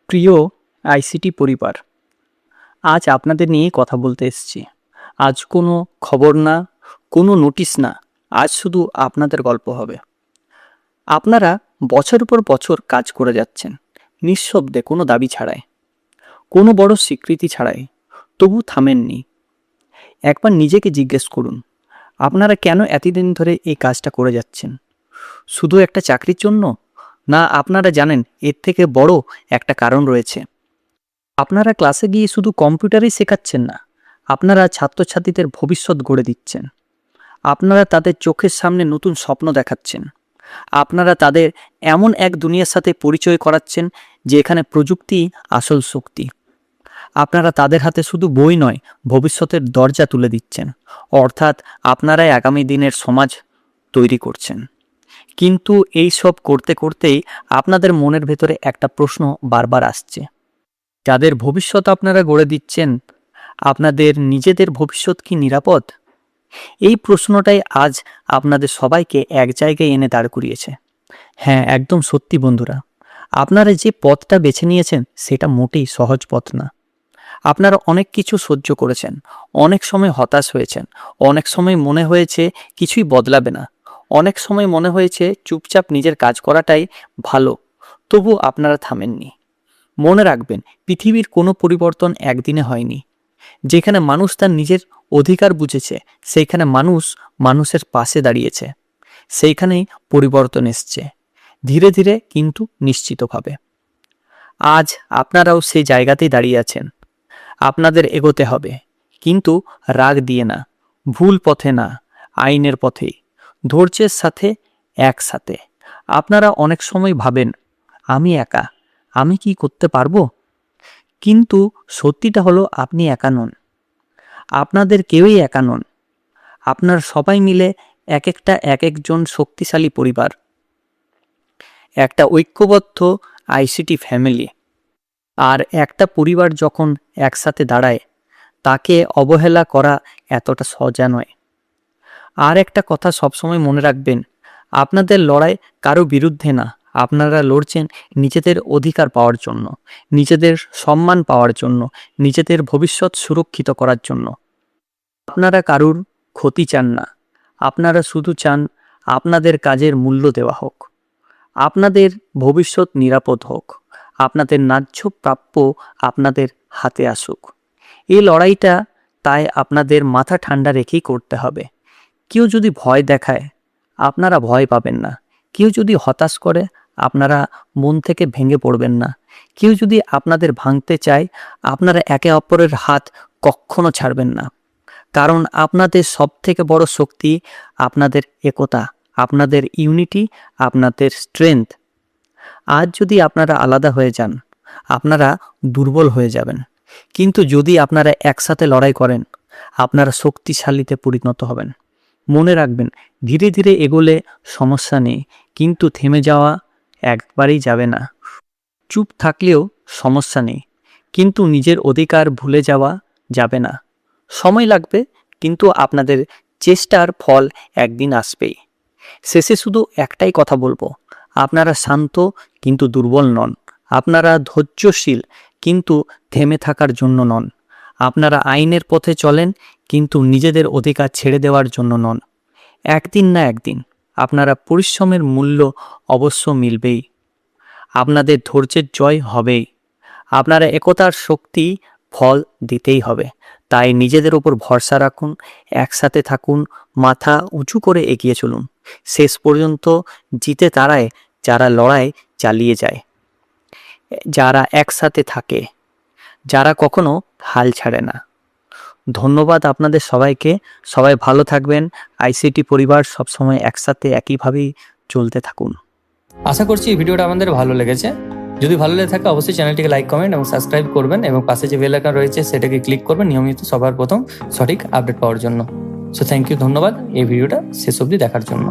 প্রিয় আইসিটি পরিবার, আজ আপনাদের নিয়ে কথা বলতে এসেছি। আজ কোনো খবর না, কোনো নোটিশ না, আজ শুধু আপনাদের গল্প হবে। আপনারা বছরের পর বছর কাজ করে যাচ্ছেন, নিঃশব্দে, কোনো দাবি ছাড়াই, কোনো বড় স্বীকৃতি ছাড়াই, তবু থামেননি। একবার নিজেকে জিজ্ঞেস করুন, আপনারা কেন এতদিন ধরে এই কাজটা করে যাচ্ছেন? শুধু একটা চাকরির জন্য? না, আপনারা জানেন এর থেকে বড় একটা কারণ রয়েছে। আপনারা ক্লাসে গিয়ে শুধু কম্পিউটারই শেখাচ্ছেন না, আপনারা ছাত্রছাত্রীদের ভবিষ্যৎ গড়ে দিচ্ছেন। আপনারা তাদের চোখের সামনে নতুন স্বপ্ন দেখাচ্ছেন। আপনারা তাদের এমন এক দুনিয়ার সাথে পরিচয় করাচ্ছেন যে এখানে প্রযুক্তি আসল শক্তি। আপনারা তাদের হাতে শুধু বই নয়, ভবিষ্যতের দরজা তুলে দিচ্ছেন। অর্থাৎ আপনারাই আগামী দিনের সমাজ তৈরি করছেন। কিন্তু এই সব করতে করতেই আপনাদের মনের ভেতরে একটা প্রশ্ন বারবার আসছে, যাদের ভবিষ্যৎ আপনারা গড়ে দিচ্ছেন, আপনাদের নিজেদের ভবিষ্যৎ কি নিরাপদ? এই প্রশ্নটাই আজ আপনাদের সবাইকে এক জায়গায় এনে দাঁড় করিয়েছে। হ্যাঁ, একদম সত্যি বন্ধুরা, আপনারা যে পথটা বেছে নিয়েছেন সেটা মোটেই সহজ পথ না। আপনারা অনেক কিছু সহ্য করেছেন, অনেক সময় হতাশ হয়েছেন, অনেক সময় মনে হয়েছে কিছুই বদলাবে না, অনেক সময় মনে হয়েছে চুপচাপ নিজের কাজ করাটাই ভালো। তবু আপনারা থামেননি। মনে রাখবেন, পৃথিবীর কোনো পরিবর্তন একদিনে হয়নি। যেখানে মানুষ তার নিজের অধিকার বুঝেছে, সেইখানে মানুষ মানুষের পাশে দাঁড়িয়েছে, সেইখানেই পরিবর্তন এসছে, ধীরে ধীরে কিন্তু নিশ্চিতভাবে। আজ আপনারাও সেই জায়গাতেই দাঁড়িয়ে আছেন। আপনাদের এগোতে হবে, কিন্তু রাগ দিয়ে না, ভুল পথে না, আইনের পথেই, ধৈর্যের সাথে, একসাথে। আপনারা অনেক সময় ভাবেন, আমি একা, আমি কি করতে পারবো? কিন্তু সত্যিটা হলো আপনি একা নন। আপনাদের কেউই একা নন। আপনার সবাই মিলে এক একজন শক্তিশালী পরিবার, একটা ঐক্যবদ্ধ আইসিটি ফ্যামিলি। আর একটা পরিবার যখন একসাথে দাঁড়ায়, তাকে অবহেলা করা এতটা সোজা নয়। আর একটা কথা সবসময় মনে রাখবেন, আপনাদের লড়াই কারো বিরুদ্ধে না, আপনারা লড়ছেন নিজেদের অধিকার পাওয়ার জন্য, নিজেদের সম্মান পাওয়ার জন্য, নিজেদের ভবিষ্যৎ সুরক্ষিত করার জন্য। আপনারা কারুর ক্ষতি চান না, আপনারা শুধু চান আপনাদের কাজের মূল্য দেওয়া হোক, আপনাদের ভবিষ্যৎ নিরাপদ হোক, আপনাদের ন্যায্য প্রাপ্য আপনাদের হাতে আসুক। এই লড়াইটা তাই আপনাদের মাথা ঠান্ডা রেখেই করতে হবে। কেউ যদি ভয় দেখায়, আপনারা ভয় পাবেন না। কেউ যদি হতাশ করে, আপনারা মন থেকে ভেঙে পড়বেন না। কেউ যদি আপনাদের ভাঙতে চায়, আপনারা একে অপরের হাত কখনো ছাড়বেন না। কারণ আপনাদের সবথেকে বড় শক্তি আপনাদের একতা, আপনাদের ইউনিটি, আপনাদের স্ট্রেংথ। আজ যদি আপনারা আলাদা হয়ে যান, আপনারা দুর্বল হয়ে যাবেন। কিন্তু যদি আপনারা একসাথে লড়াই করেন, আপনারা শক্তিশালীতে পরিণত হবেন। মনে রাখবেন, ধীরে ধীরে এগোলে সমস্যা নেই, কিন্তু থেমে যাওয়া একবারেই যাবে না। চুপ থাকলেও সমস্যা নেই, কিন্তু নিজের অধিকার ভুলে যাওয়া যাবে না। সময় লাগবে, কিন্তু আপনাদের চেষ্টার ফল একদিন আসবেই। শেষে শুধু একটাই কথা বলবো, আপনারা শান্ত কিন্তু দুর্বল নন। আপনারা ধৈর্যশীল কিন্তু থেমে থাকার জন্য নন। আপনারা আইনের পথে চলেন কিন্তু নিজেদের অধিকার ছেড়ে দেওয়ার জন্য নন। একদিন না একদিন আপনারা পরিশ্রমের মূল্য অবশ্য মিলবেই। আপনাদের ধৈর্যের জয় হবেই। আপনারা একতার শক্তি ফল দিতেই হবে। তাই নিজেদের ওপর ভরসা রাখুন, একসাথে থাকুন, মাথা উঁচু করে এগিয়ে চলুন। শেষ পর্যন্ত জিতে তারাই যারা লড়াই চালিয়ে যায়, যারা একসাথে থাকে, যারা কখনো হাল ছাড়ে না। ধন্যবাদ আপনাদের সবাইকে। সবাই ভালো থাকবেন। আইসিটি পরিবার সবসময় একসাথে একইভাবেই চলতে থাকুন। আশা করছি এই ভিডিওটা আমাদের ভালো লেগেছে। যদি ভালো লেগে থাকে অবশ্যই চ্যানেলটিকে লাইক, কমেন্ট এবং সাবস্ক্রাইব করবেন, এবং পাশে যে বেল আইকন রয়েছে সেটাকে ক্লিক করবেন নিয়মিত সবার প্রথম সঠিক আপডেট পাওয়ার জন্য। সো থ্যাংক ইউ, ধন্যবাদ এই ভিডিওটা শেষ অবধি দেখার জন্য।